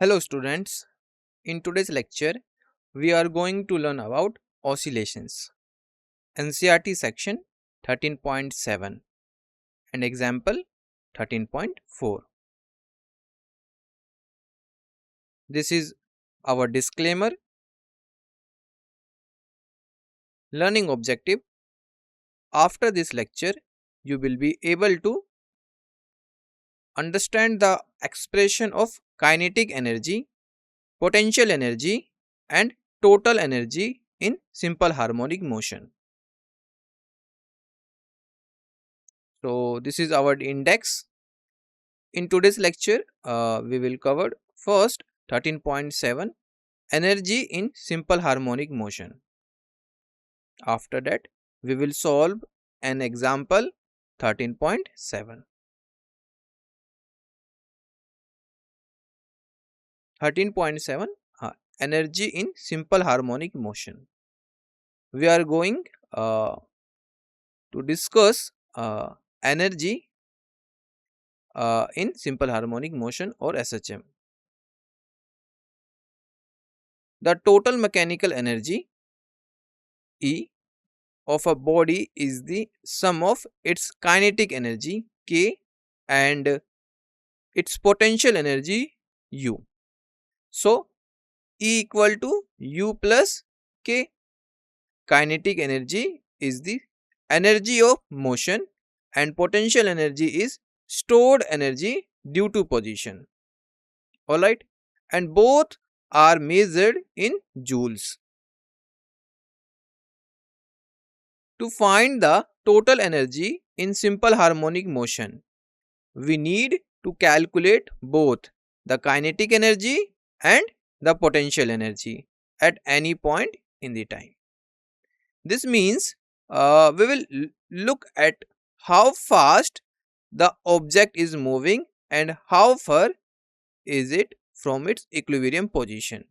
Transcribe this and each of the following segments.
Hello students, in today's lecture we are going to learn about oscillations, NCERT section 13.7 and example 13.4. This is our disclaimer. Learning objective. After this lecture you will be able to understand the expression of kinetic energy, potential energy and total energy in simple harmonic motion. So this is our index. In today's lecture, we will cover first 13.7 energy in simple harmonic motion. After that, we will solve an example 13.7. 13.7 energy in simple harmonic motion. We are going to discuss energy in simple harmonic motion or SHM. The total mechanical energy E of a body is the sum of its kinetic energy K and its potential energy U. So E equal to U plus K. Kinetic energy is the energy of motion and potential energy is stored energy due to position. Alright, and both are measured in joules. To find the total energy in simple harmonic motion, we need to calculate both the kinetic energy and the potential energy at any point in the time. This means we will look at how fast the object is moving and how far is it from its equilibrium position.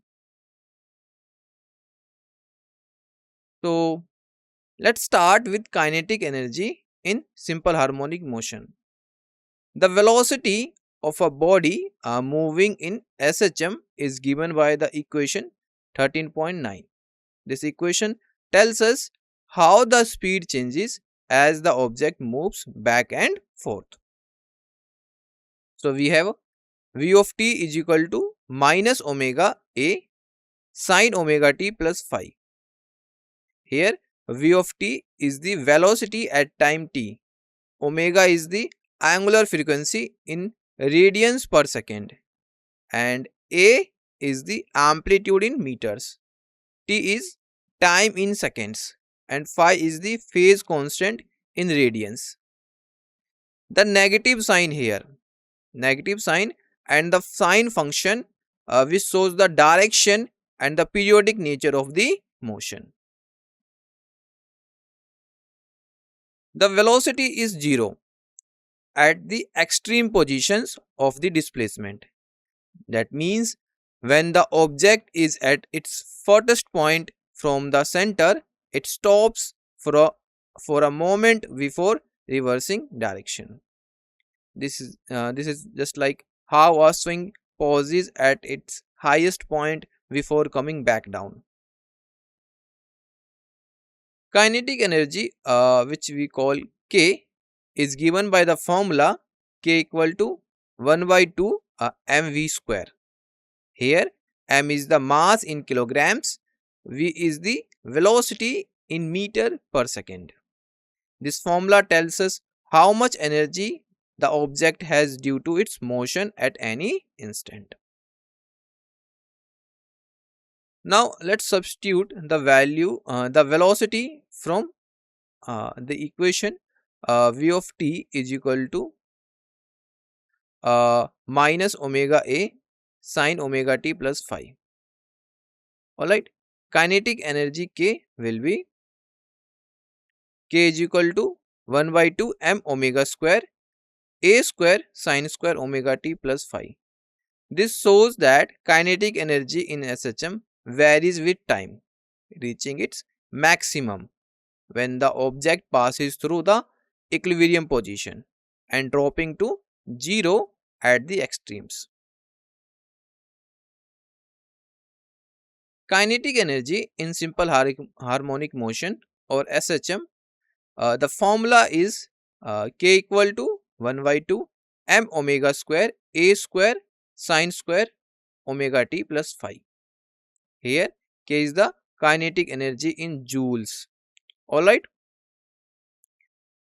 So let's start with kinetic energy in simple harmonic motion. The velocity of a body moving in SHM is given by the equation 13.9. This equation tells us how the speed changes as the object moves back and forth. So we have V of t is equal to minus omega a sine omega t plus phi. Here V of t is the velocity at time t. Omega is the angular frequency in radians per second and a is the amplitude in meters. T is time in seconds and phi is the phase constant in radians. The negative sign here, negative sign and the sign function which shows the direction and the periodic nature of the motion. The velocity is 0 at the extreme positions of the displacement. That means when the object is at its furthest point from the center, it stops for a moment before reversing direction. This is just like how a swing pauses at its highest point before coming back down. Kinetic energy, which we call K, is given by the formula K equal to 1 by 2 mv square. Here m is the mass in kilograms, v is the velocity in meter per second. This formula tells us how much energy the object has due to its motion at any instant. Now let's substitute the value, the velocity from the equation v of t is equal to minus omega a sine omega t plus phi. Alright, kinetic energy K will be K is equal to 1 by 2 m omega square a square sine square omega t plus phi. This shows that kinetic energy in SHM varies with time, reaching its maximum when the object passes through the equilibrium position and dropping to 0 at the extremes. Kinetic energy in simple harmonic motion or SHM, the formula is K equal to 1 by 2 m omega square a square sine square omega t plus phi. Here K is the kinetic energy in joules. Alright.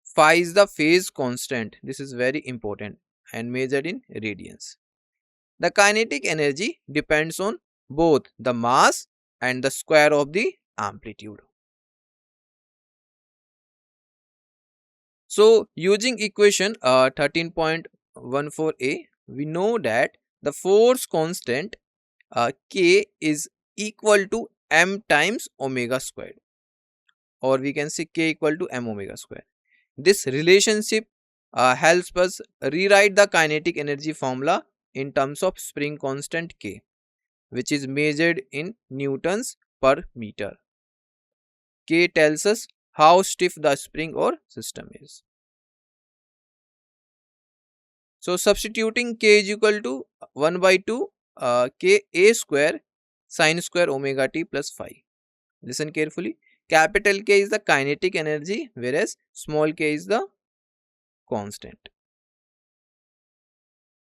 Phi is the phase constant. This is very important and measured in radians. The kinetic energy depends on both the mass and the square of the amplitude. So using equation 13.14a, we know that the force constant K is equal to m times omega squared, or we can say K equal to m omega square. This relationship helps us rewrite the kinetic energy formula in terms of spring constant K, which is measured in newtons per meter. K tells us how stiff the spring or system is. So substituting K is equal to 1 by 2 K a square sine square omega t plus phi. Listen carefully. Capital K is the kinetic energy, whereas small k is the constant.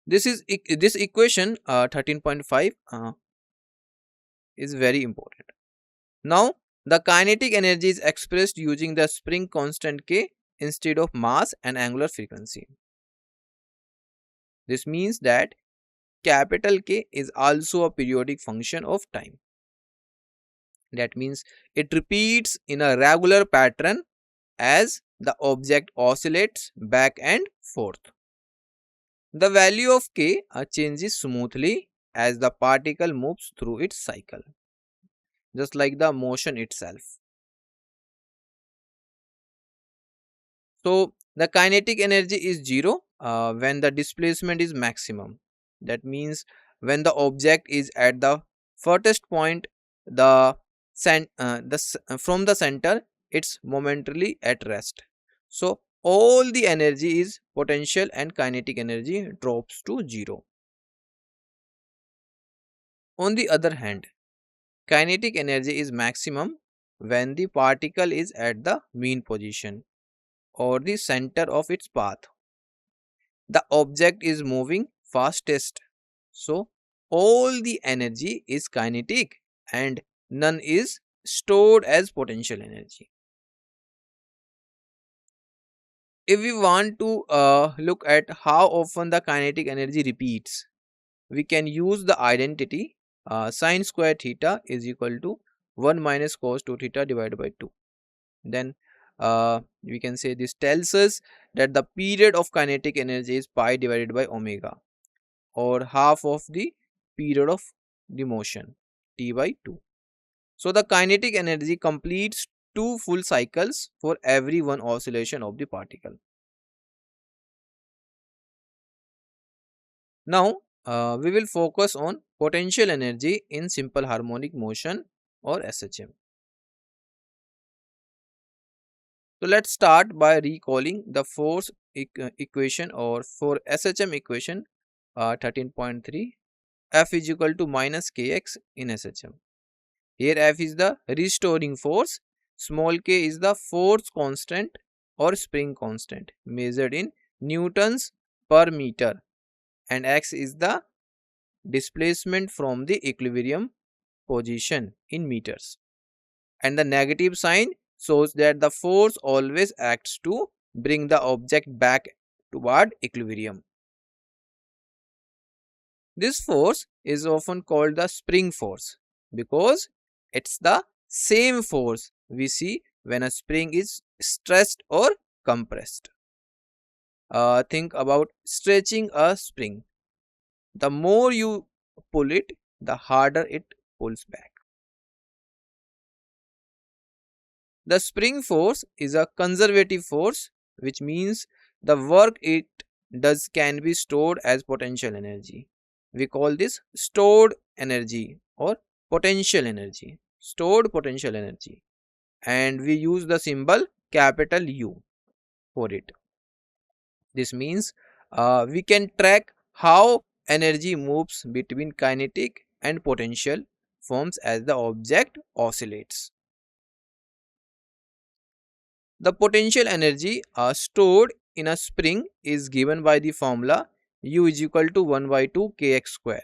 This equation 13.5 is very important. Now the kinetic energy is expressed using the spring constant K instead of mass and angular frequency. This means that capital K is also a periodic function of time. That means it repeats in a regular pattern as the object oscillates back and forth. The value of K changes smoothly as the particle moves through its cycle, just like the motion itself. So the kinetic energy is zero when the displacement is maximum. That means when the object is at the furthest point, from the center, it's momentarily at rest. So all the energy is potential and kinetic energy drops to zero. On the other hand, kinetic energy is maximum when the particle is at the mean position or the center of its path. The object is moving fastest, so all the energy is kinetic and none is stored as potential energy. If we want to look at how often the kinetic energy repeats, we can use the identity sine square theta is equal to 1 minus cos 2 theta divided by 2. Then we can say this tells us that the period of kinetic energy is pi divided by omega, or half of the period of the motion, t by 2. So the kinetic energy completes 2 full cycles for every one oscillation of the particle. Now we will focus on potential energy in simple harmonic motion or SHM. So let's start by recalling the force equation, or for SHM equation 13.3, F is equal to minus kx in SHM. Here F is the restoring force, small k is the force constant or spring constant measured in newtons per meter, and x is the displacement from the equilibrium position in meters. And the negative sign shows that the force always acts to bring the object back toward equilibrium. This force is often called the spring force because it's the same force we see when a spring is stressed or compressed. Think about stretching a spring. The more you pull it, the harder it pulls back. The spring force is a conservative force, which means the work it does can be stored as potential energy. We call this stored energy or potential energy, stored potential energy, and we use the symbol capital U for it. This means we can track how energy moves between kinetic and potential forms as the object oscillates. The potential energy stored in a spring is given by the formula U is equal to 1 by 2 kx square.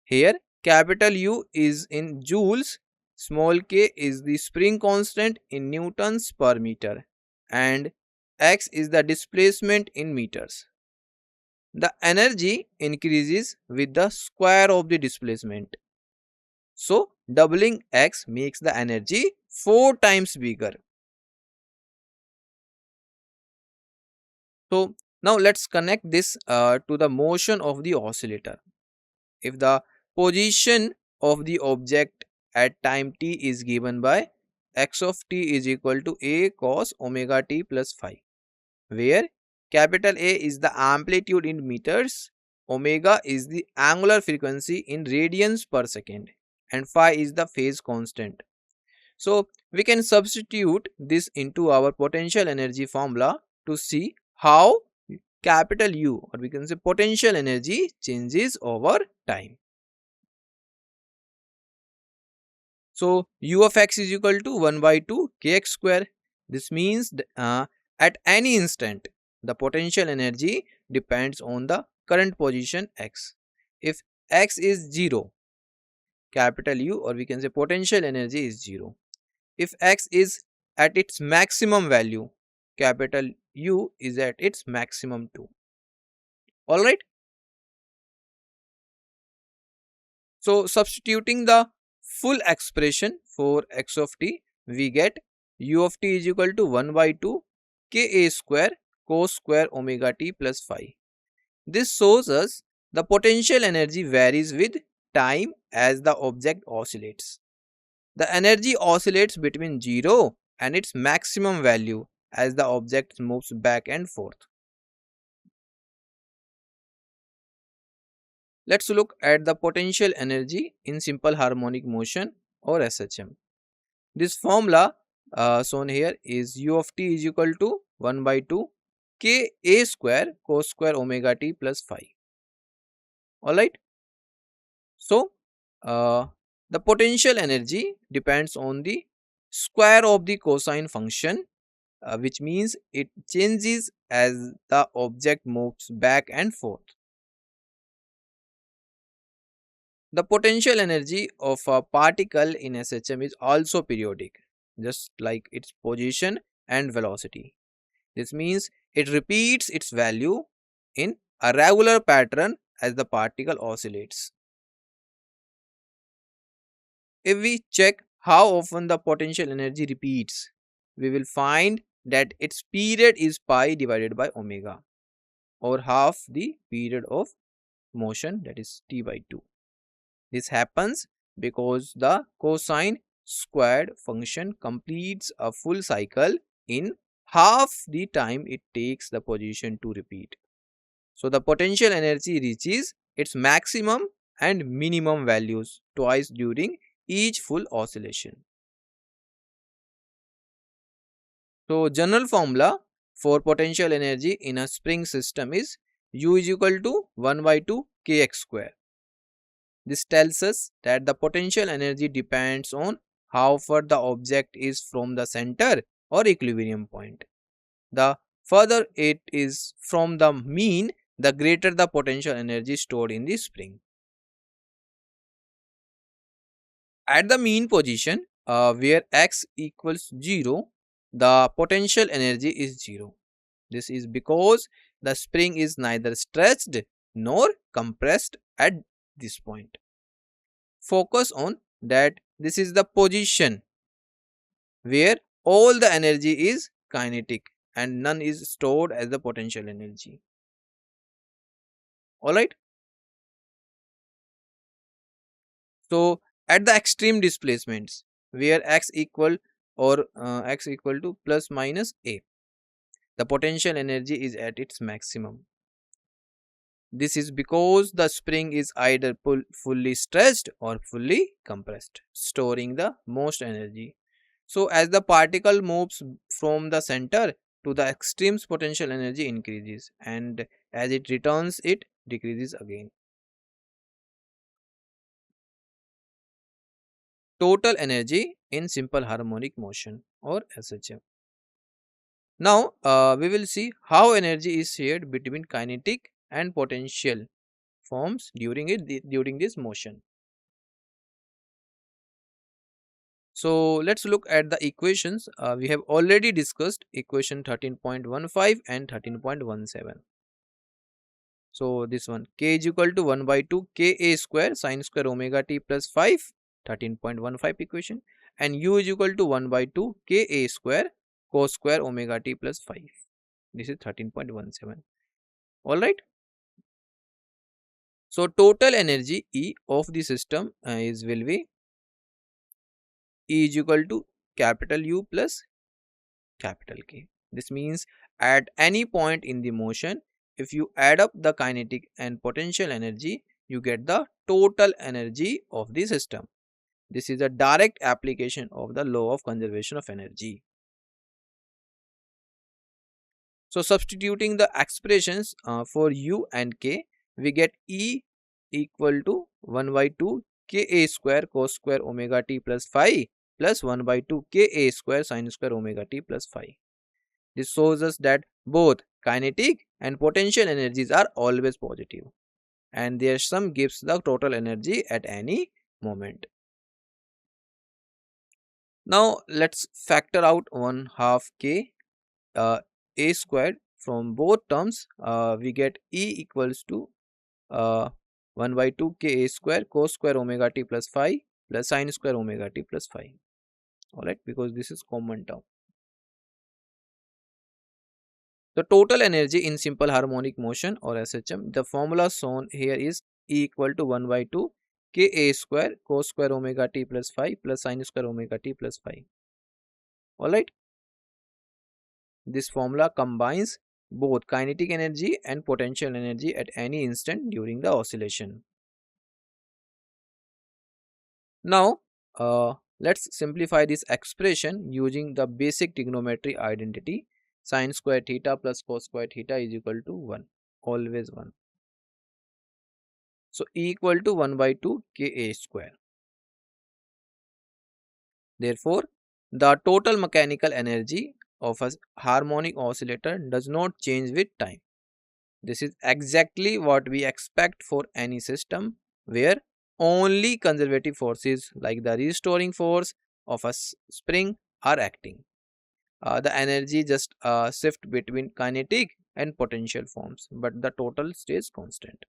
Here capital U is in joules, small k is the spring constant in newtons per meter, and x is the displacement in meters. The energy increases with the square of the displacement. So doubling x makes the energy 4 times bigger. So now let's connect this to the motion of the oscillator. If the position of the object at time t is given by x of t is equal to a cos omega t plus phi, where capital A is the amplitude in meters, omega is the angular frequency in radians per second, and phi is the phase constant. So we can substitute this into our potential energy formula to see how capital U, or we can say potential energy, changes over time. So U of x is equal to 1 by 2 kx square. This means at any instant the potential energy depends on the current position x. If x is 0, capital U, or we can say potential energy is 0. If x is at its maximum value, capital U is at its maximum too. Alright. So substituting the full expression for x of t, we get U of t is equal to 1 by 2 ka square cos square omega t plus phi. This shows us the potential energy varies with time as the object oscillates. The energy oscillates between 0 and its maximum value as the object moves back and forth. Let's look at the potential energy in simple harmonic motion or SHM. This formula shown here is U of t is equal to 1 by 2 ka square cos square omega t plus phi. Alright. So the potential energy depends on the square of the cosine function, which means it changes as the object moves back and forth. The potential energy of a particle in SHM is also periodic, just like its position and velocity. This means it repeats its value in a regular pattern as the particle oscillates. If we check how often the potential energy repeats, we will find that its period is pi divided by omega, or half the period of motion, that is t by 2. This happens because the cosine squared function completes a full cycle in half the time it takes the position to repeat. So the potential energy reaches its maximum and minimum values twice during each full oscillation. So general formula for potential energy in a spring system is U is equal to 1 by 2 kx square. This tells us that the potential energy depends on how far the object is from the center or equilibrium point. The further it is from the mean, the greater the potential energy stored in the spring. At the mean position, where x equals 0, the potential energy is 0. This is because the spring is neither stretched nor compressed at this point. Focus on that this is the position where all the energy is kinetic and none is stored as the potential energy. Alright. So at the extreme displacements where x equal to plus minus a, the potential energy is at its maximum. This is because the spring is either fully stretched or fully compressed, storing the most energy. So as the particle moves from the center to the extremes, potential energy increases, and as it returns it decreases again. total energy in simple harmonic motion or SHM. Now we will see how energy is shared between kinetic and potential forms during this motion. So let's look at the equations. We have already discussed equation 13.15 and 13.17. So this one, k is equal to 1 by 2 ka square sin square omega t plus 5, 13.15 equation, and u is equal to 1 by 2 ka square cos square omega t plus 5. This is 13.17. Alright. So total energy E of the system will be E is equal to capital U plus capital K. This means at any point in the motion, if you add up the kinetic and potential energy, you get the total energy of the system. This is a direct application of the law of conservation of energy. So substituting the expressions for U and K, we get E equal to 1 by 2 Ka square cos square omega t plus phi plus 1 by 2 Ka square sin square omega t plus phi. This shows us that both kinetic and potential energies are always positive, and their sum gives the total energy at any moment. Now let's factor out 1 half k a squared from both terms. We get E equals to 1 by 2 k a square cos square omega t plus phi plus sin square omega t plus phi. Alright, because this is common term. The total energy in simple harmonic motion or SHM, the formula shown here is E equal to 1 by 2 Ka square cos square omega t plus phi plus sin square omega t plus phi. Alright. This formula combines both kinetic energy and potential energy at any instant during the oscillation. Now, let's simplify this expression using the basic trigonometry identity. Sin square theta plus cos square theta is equal to 1, always 1. So E equal to 1 by 2 Ka square. Therefore, the total mechanical energy of a harmonic oscillator does not change with time. This is exactly what we expect for any system where only conservative forces like the restoring force of a spring are acting. The energy just shift between kinetic and potential forms, but the total stays constant.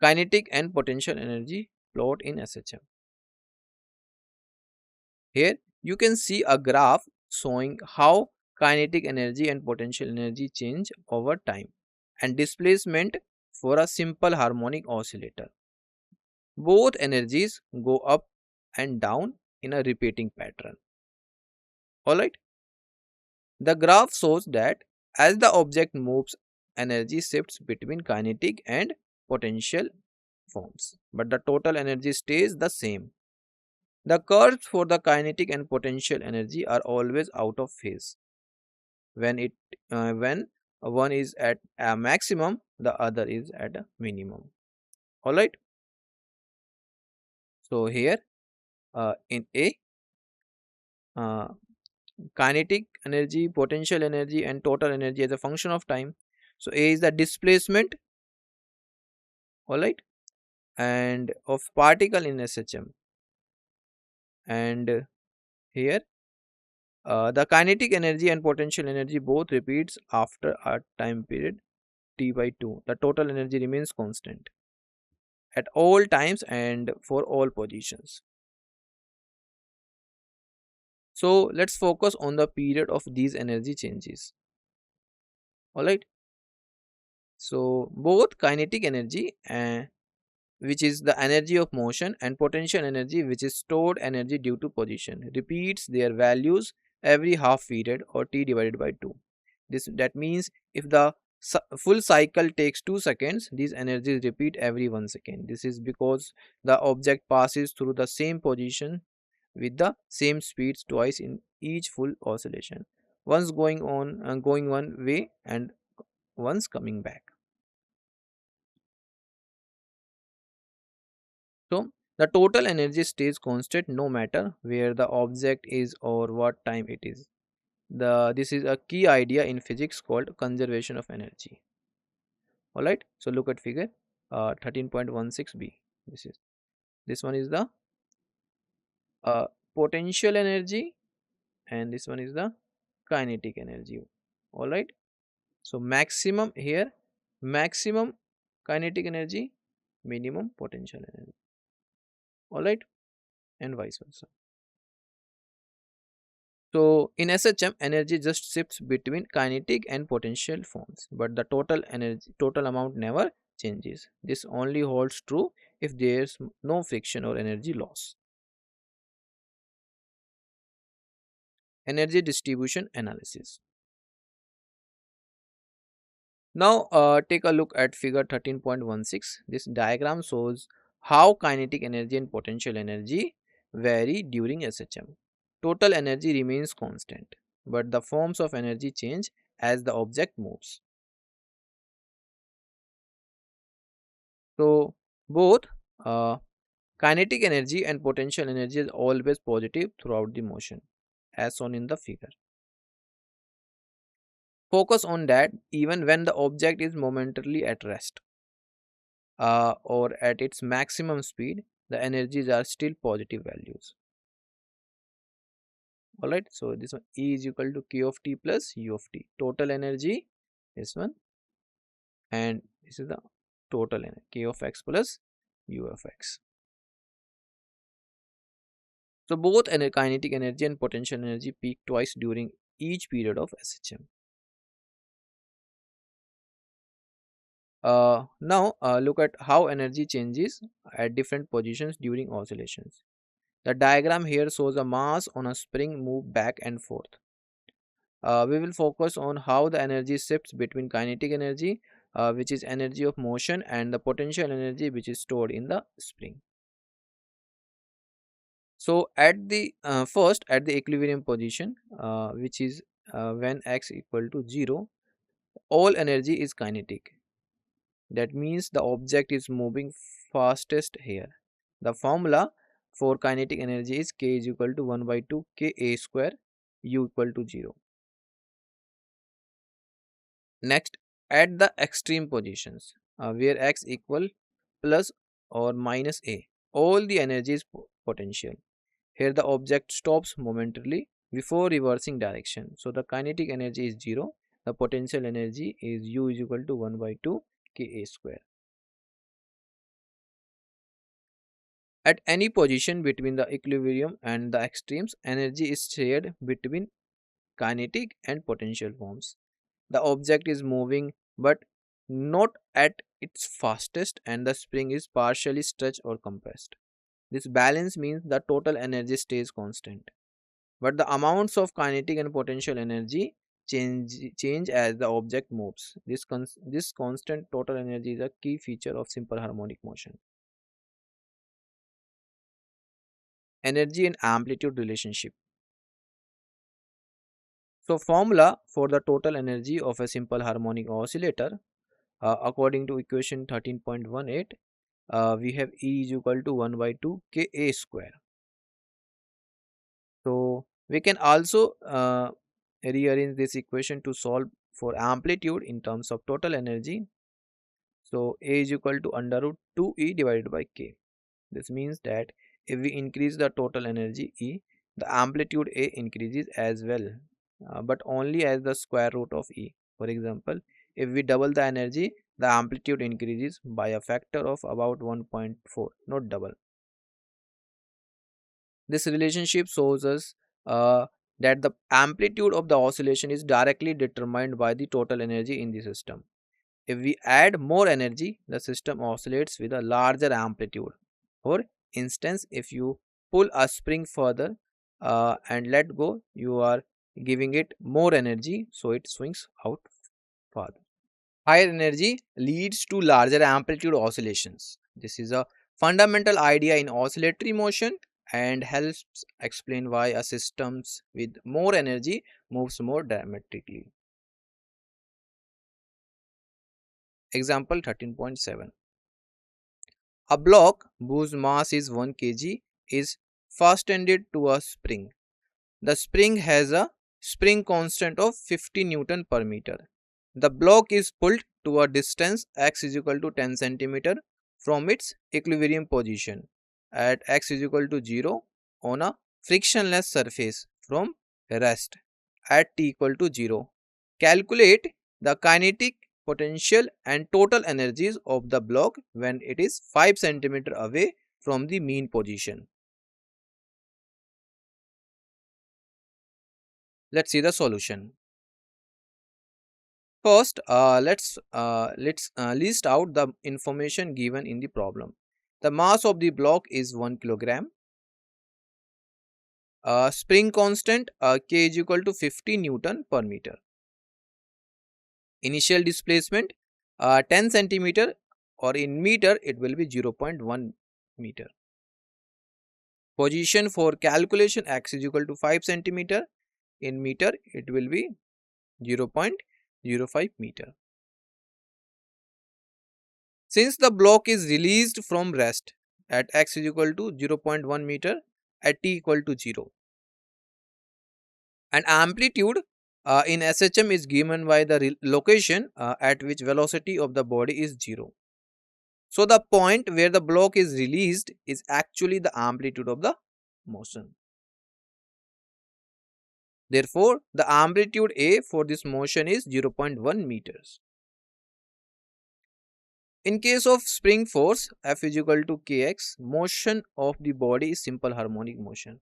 Kinetic and potential energy plot in SHM. Here you can see a graph showing how kinetic energy and potential energy change over time and displacement for a simple harmonic oscillator. Both energies go up and down in a repeating pattern. Alright. The graph shows that as the object moves, energy shifts between kinetic and potential forms, but the total energy stays the same. The curves for the kinetic and potential energy are always out of phase. When one is at a maximum, the other is at a minimum. Alright. So here in A, uh, kinetic energy, potential energy and total energy as a function of time. So A is the displacement, alright, and of particle in SHM. And here the kinetic energy and potential energy both repeats after a time period t by 2. The total energy remains constant at all times and for all positions. So let's focus on the period of these energy changes. Alright. So both kinetic energy which is the energy of motion and potential energy which is stored energy due to position repeats their values every half period or t divided by 2. That means if the full cycle takes 2 seconds, these energies repeat every 1 second. This is because the object passes through the same position with the same speeds twice in each full oscillation, once going one way and once coming back. So the total energy stays constant no matter where the object is or what time it is. This is a key idea in physics called conservation of energy. Alright, so look at figure 13.16b. This one is the uh, potential energy, and this one is the kinetic energy. Alright, so maximum here, maximum kinetic energy, minimum potential energy. Alright, and vice versa. So in SHM, energy just shifts between kinetic and potential forms, but the total amount never changes. This only holds true if there's no friction or energy loss. Energy distribution analysis. Now take a look at figure 13.16. This diagram shows how kinetic energy and potential energy vary during SHM. Total energy remains constant, but the forms of energy change as the object moves. So both uh, kinetic energy and potential energy is always positive throughout the motion, as shown in the figure. Focus on that even when the object is momentarily at rest or at its maximum speed, the energies are still positive values. Alright, so this one E is equal to Q of t plus U of t. Total energy, this one, and this is the total energy, K of x plus U of x. So both kinetic energy and potential energy peak twice during each period of SHM. Now look at how energy changes at different positions during oscillations. The diagram here shows a mass on a spring move back and forth. We will focus on how the energy shifts between kinetic energy, which is energy of motion, and the potential energy, which is stored in the spring. So at the first, at the equilibrium position, which is when x equal to 0, all energy is kinetic. That means the object is moving fastest here. The formula for kinetic energy is K is equal to 1 by 2 Ka square U equal to 0. Next, at the extreme positions where x equal plus or minus A, all the energy is potential. Here the object stops momentarily before reversing direction. So the kinetic energy is 0. The potential energy is U is equal to 1 by 2 Ka square. At any position between the equilibrium and the extremes, energy is shared between kinetic and potential forms. The object is moving but not at its fastest, and the spring is partially stretched or compressed. This balance means the total energy stays constant, but the amounts of kinetic and potential energy change as the object moves. This constant total energy is a key feature of simple harmonic motion. Energy and amplitude relationship. So formula for the total energy of a simple harmonic oscillator, according to equation 13.18, we have E is equal to 1 by 2 Ka square. So we can also rearrange this equation to solve for amplitude in terms of total energy. So A is equal to under root 2E divided by K. This means that if we increase the total energy E, the amplitude A increases as well, but only as the square root of E. For example, if we double the energy, the amplitude increases by a factor of about 1.4, not double. This relationship shows us that the amplitude of the oscillation is directly determined by the total energy in the system. If we add more energy, the system oscillates with a larger amplitude. For instance, if you pull a spring further and let go, you are giving it more energy, so it swings out farther. Higher energy leads to larger amplitude oscillations. This is a fundamental idea in oscillatory motion and helps explain why a system with more energy moves more dramatically. Example 13.7. A block whose mass is 1 kg is fastened to a spring. The spring has a spring constant of 50 Newton per meter. The block is pulled to a distance x is equal to 10 centimeter from its equilibrium position at x is equal to 0 on a frictionless surface from rest at t equal to 0. Calculate the kinetic potential and total energies of the block when it is 5 centimeter away from the mean position. Let's see the solution. First, let's list out the information given in the problem. The mass of the block is 1 kilogram. Spring constant k is equal to 50 Newton per meter. Initial displacement 10 centimeter, or in meter it will be 0.1 meter. Position for calculation x is equal to 5 centimeter. In meter it will be 0.05 meter. Since the block is released from rest at x is equal to 0.1 meter at t equal to 0, and amplitude in SHM is given by the location at which velocity of the body is 0. So the point where the block is released is actually the amplitude of the motion. Therefore, the amplitude A for this motion is 0.1 meters. In case of spring force, F is equal to kx, motion of the body is simple harmonic motion.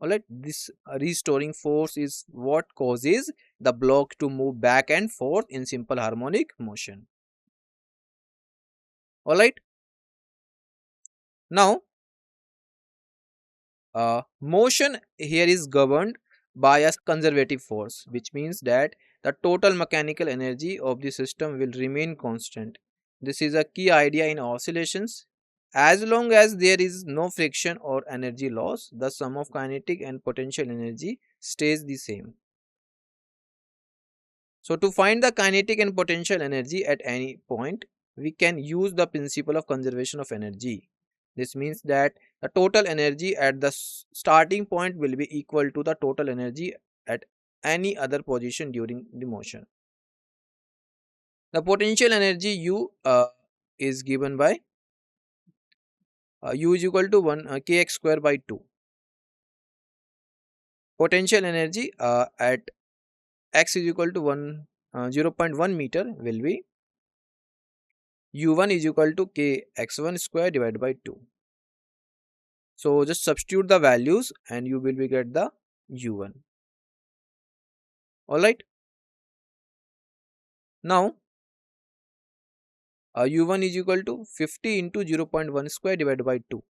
Alright, this restoring force is what causes the block to move back and forth in simple harmonic motion. Alright, now motion here is governed by a conservative force, which means that the total mechanical energy of the system will remain constant. This is a key idea in oscillations. As long as there is no friction or energy loss, the sum of kinetic and potential energy stays the same. So to find the kinetic and potential energy at any point, we can use the principle of conservation of energy. This means that the total energy at the starting point will be equal to the total energy at any other position during the motion. The potential energy U is given by U is equal to 1 kx square by 2. Potential energy at x is equal to 0.1 meter will be U1 is equal to kx1 square divided by 2. So just substitute the values and you will be get the U1. Alright. Now U1 is equal to 50 into 0.1 square divided by 2.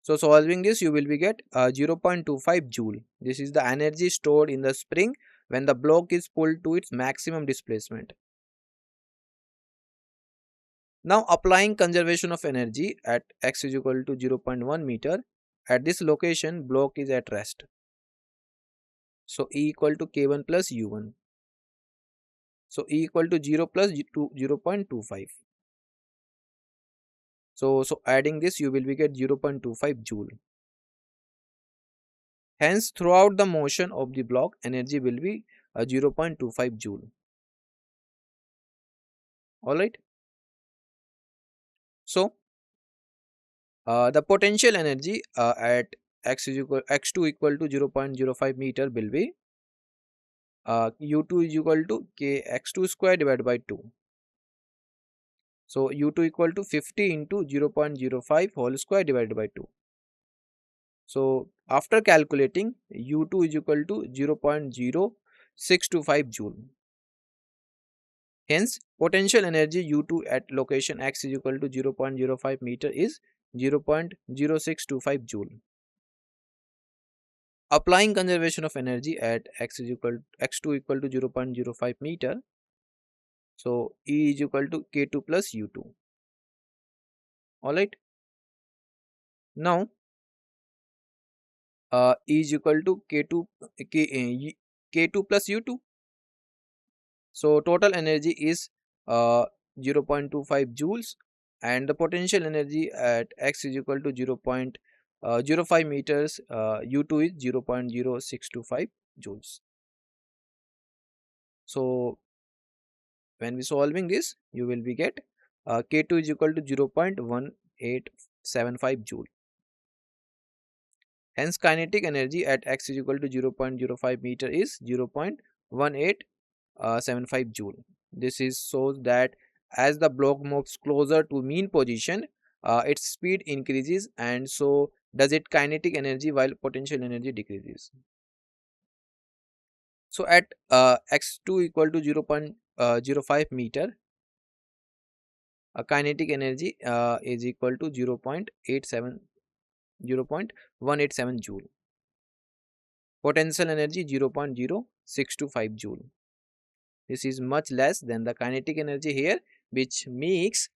So solving this, you will be get 0.25 joule. This is the energy stored in the spring when the block is pulled to its maximum displacement. Now applying conservation of energy at x is equal to 0.1 meter, at this location block is at rest. So E equal to K1 plus U1. So E equal to 0 plus 0.25. So adding this, you will be get 0.25 joule. Hence throughout the motion of the block, energy will be 0.25 joule. Alright. So the potential energy at x2 equal to 0.05 meter will be U2 is equal to kx2 square divided by 2. So U2 equal to 50 into 0.05 whole square divided by 2. So after calculating, U2 is equal to 0.0625 joule. Hence potential energy U2 at location x is equal to 0.05 meter is 0.0625 joule. Applying conservation of energy at x2 equal to 0.05 meter. So E is equal to K2 plus U2. Alright. Now E is equal to K2 plus U2. So total energy is 0.25 joules and the potential energy at x is equal to 0.05 meters, u2 is 0.0625 joules. So when we solving this, you will be get k2 is equal to 0.1875 joule. Hence kinetic energy at x is equal to 0.05 meter is 0.1875 joule. This is shows that as the block moves closer to mean position, its speed increases, and so does its kinetic energy, while potential energy decreases. So at x2 equal to 0.05 meter, kinetic energy is equal to 0.187 joule. Potential energy 0.0625 joule. This is much less than the kinetic energy here, which makes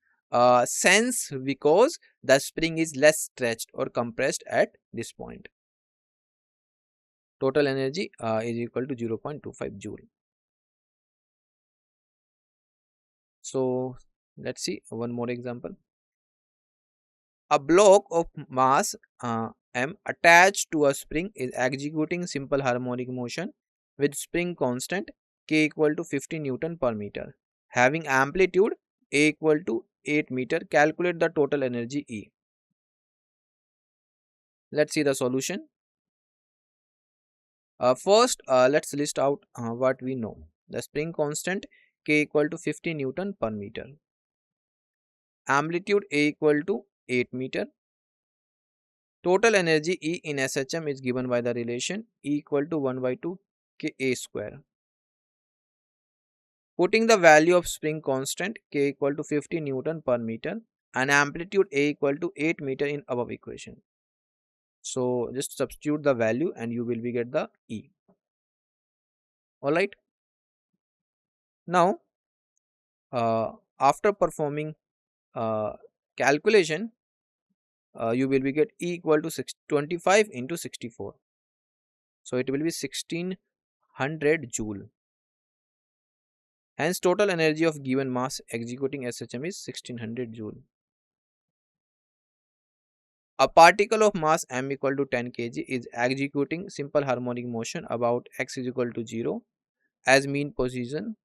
sense because the spring is less stretched or compressed at this point. Total energy is equal to 0.25 joule. So let's see one more example. A block of mass m attached to a spring is executing simple harmonic motion with spring constant k equal to 50 Newton per meter, having amplitude a equal to 8 meter. Calculate the total energy E. Let's see the solution. First, let's list out what we know. The spring constant k equal to 50 Newton per meter. Amplitude a equal to 8 meter. Total energy E in SHM is given by the relation E equal to 1 by 2 Ka square. Putting the value of spring constant K equal to 50 Newton per meter and amplitude A equal to 8 meter in above equation. So just substitute the value and you will be get the E. Alright. Now after performing calculation, you will be get E equal to 25 into 64. So it will be 1600 joule. Hence total energy of given mass executing SHM is 1600 joule. A particle of mass m equal to 10 kg is executing simple harmonic motion about x is equal to 0 as mean position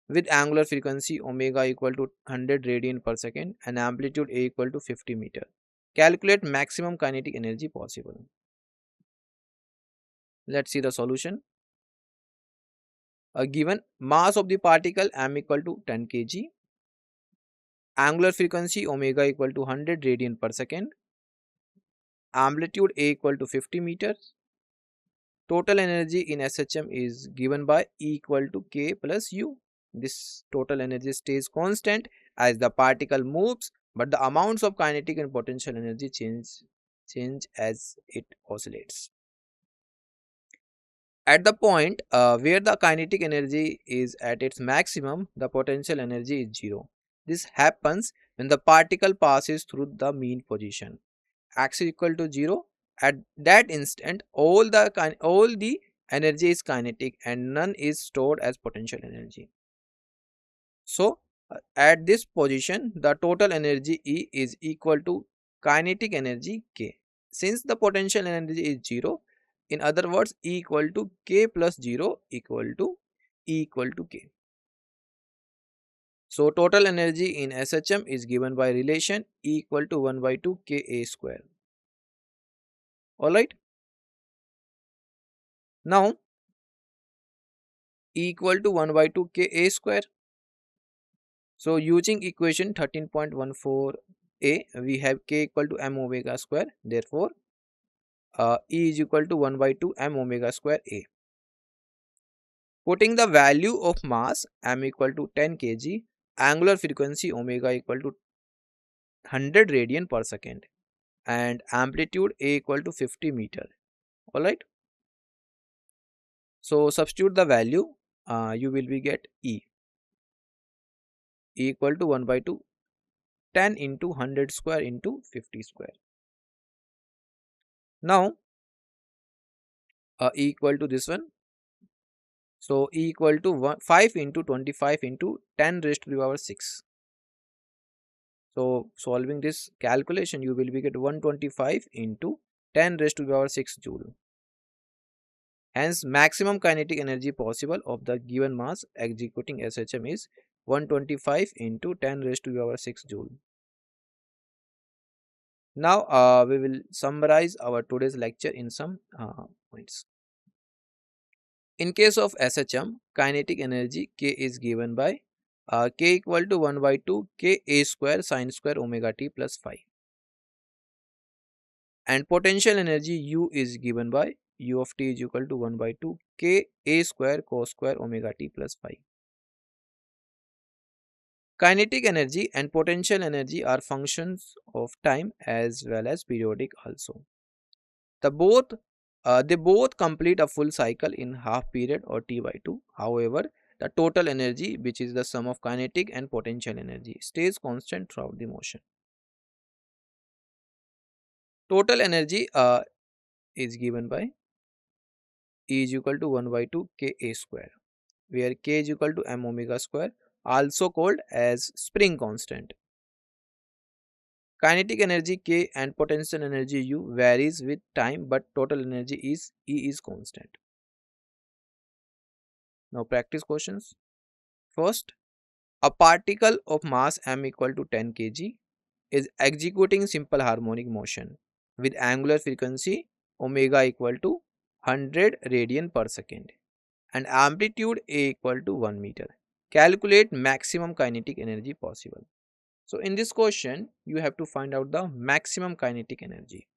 with angular frequency omega equal to 100 radian per second and amplitude a equal to 50 meter. Calculate maximum kinetic energy possible. Let's see the solution. A given mass of the particle m equal to 10 kg, angular frequency omega equal to 100 radian per second, amplitude a equal to 50 meters. Total energy in SHM is given by E equal to k plus u. This total energy stays constant as the particle moves, but the amounts of kinetic and potential energy change as it oscillates. At the point where the kinetic energy is at its maximum, the potential energy is 0. This happens when the particle passes through the mean position. X is equal to 0. At that instant, all the energy is kinetic and none is stored as potential energy. So, at this position, the total energy E is equal to kinetic energy K. Since the potential energy is 0, in other words, E equal to K plus 0 equal to E equal to K. So, total energy in SHM is given by relation E equal to 1 by 2 Ka square. Alright. Now, E equal to 1 by 2 Ka square. So, using equation 13.14a, we have K equal to m omega square. Therefore, E is equal to 1 by 2 m omega square A. Putting the value of mass m equal to 10 kg, angular frequency omega equal to 100 radian per second and amplitude A equal to 50 meter. Alright. So, substitute the value, you will be get E equal to 1 by 2 10 into 100 square into 50 square. Now, E equal to this one. So, E equal to 5 into 25 into 10 raised to the power 6. So solving this calculation, you will be get 125 into 10 raised to the power 6 joule. Hence, maximum kinetic energy possible of the given mass executing SHM is 125 into 10 raised to the power 6 joule. Now, we will summarize our today's lecture in some points. In case of SHM, kinetic energy K is given by K equal to 1 by 2 K A square sin square omega t plus phi. And potential energy U is given by U of t is equal to 1 by 2 K A square cos square omega t plus phi. Kinetic energy and potential energy are functions of time as well as periodic also. They both complete a full cycle in half period or t by 2. However, the total energy, which is the sum of kinetic and potential energy, stays constant throughout the motion. Total energy is given by E is equal to 1 by 2 K A square, where K is equal to m omega square, also called as spring constant. Kinetic energy K and potential energy U varies with time, but total energy is E is constant. Now practice questions. First, a particle of mass m equal to 10 kg is executing simple harmonic motion with angular frequency omega equal to 100 radian per second and amplitude a equal to 1 meter. Calculate maximum kinetic energy possible. So in this question, you have to find out the maximum kinetic energy.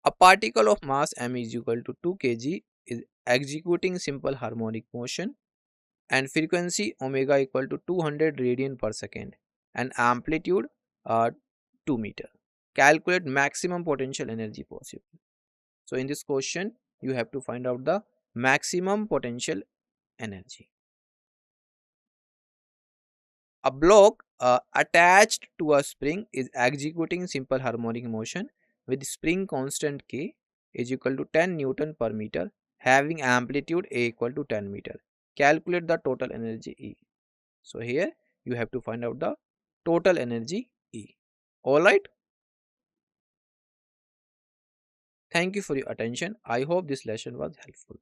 A particle of mass m is equal to 2 kg is executing simple harmonic motion and frequency omega equal to 200 radian per second and amplitude 2 meter. Calculate maximum potential energy possible. So in this question, you have to find out the maximum potential energy. A block attached to a spring is executing simple harmonic motion with spring constant K is equal to 10 Newton per meter, having amplitude A equal to 10 meter. Calculate the total energy E. So here you have to find out the total energy E. Alright. Thank you for your attention. I hope this lesson was helpful.